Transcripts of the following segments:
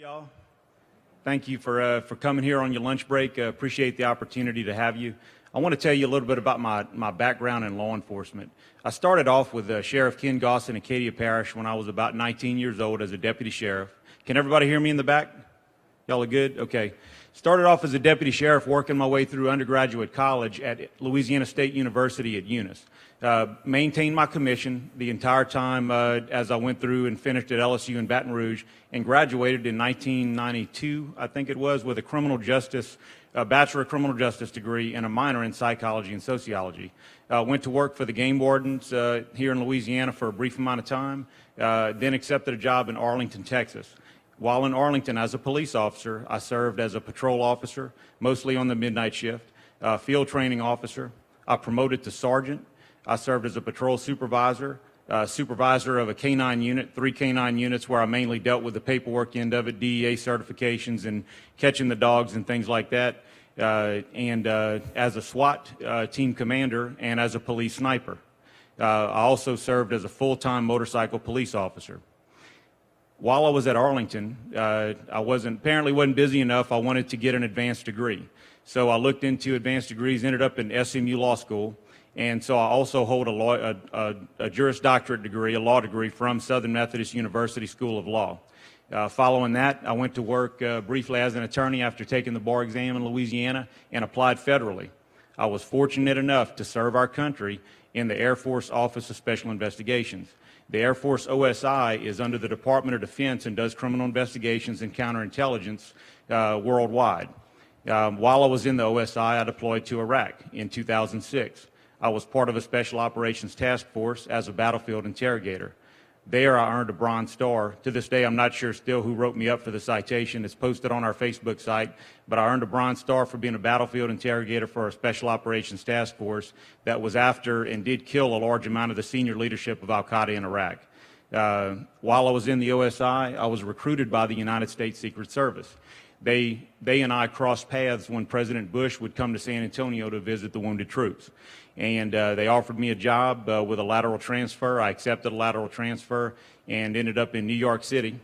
y'all. Thank you for coming here on your lunch break. Appreciate the opportunity to have you. I want to tell you a little bit about my background in law enforcement. I started off with Sheriff Ken Goss in Acadia Parish when I was about 19 years old as a deputy sheriff. Can everybody hear me in the back? Y'all are good? Okay. Started off as a deputy sheriff, working my way through undergraduate college at Louisiana State University at Eunice. Maintained my commission the entire time as I went through and finished at LSU in Baton Rouge, and graduated in 1992, I think it was, with a Bachelor of Criminal Justice degree and a minor in psychology and sociology. Went to work for the game wardens here in Louisiana for a brief amount of time, then accepted a job in Arlington, Texas. While in Arlington as a police officer, I served as a patrol officer, mostly on the midnight shift, field training officer. I promoted to sergeant. I served as a patrol supervisor, supervisor of a K-9 unit, 3 K-9 units where I mainly dealt with the paperwork end of it, DEA certifications and catching the dogs and things like that, and as a SWAT team commander and as a police sniper. I also served as a full-time motorcycle police officer. While I was at Arlington, I apparently wasn't busy enough. I wanted to get an advanced degree. So I looked into advanced degrees, ended up in SMU Law School, and so I also hold a Juris Doctorate degree, a law degree from Southern Methodist University School of Law. Following that, I went to work briefly as an attorney after taking the bar exam in Louisiana and applied federally. I was fortunate enough to serve our country in the Air Force Office of Special Investigations. The Air Force OSI is under the Department of Defense and does criminal investigations and counterintelligence worldwide. While I was in the OSI, I deployed to Iraq in 2006. I was part of a Special Operations Task Force as a battlefield interrogator. There I earned a Bronze Star. To this day, I'm not sure still who wrote me up for the citation. It's posted on our Facebook site, but I earned a Bronze Star for being a battlefield interrogator for a Special Operations Task Force that was after and did kill a large amount of the senior leadership of al-Qaeda in Iraq. While I was in the OSI, I was recruited by the United States Secret Service. They and I crossed paths when President Bush would come to San Antonio to visit the wounded troops. And they offered me a job with a lateral transfer. I accepted a lateral transfer and ended up in New York City.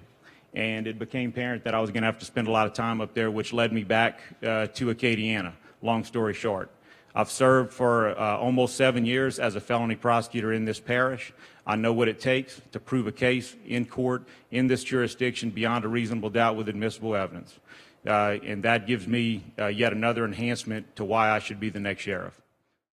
And it became apparent that I was going to have to spend a lot of time up there, which led me back to Acadiana, long story short. I've served for almost 7 years as a felony prosecutor in this parish. I know what it takes to prove a case in court in this jurisdiction beyond a reasonable doubt with admissible evidence. And that gives me yet another enhancement to why I should be the next sheriff.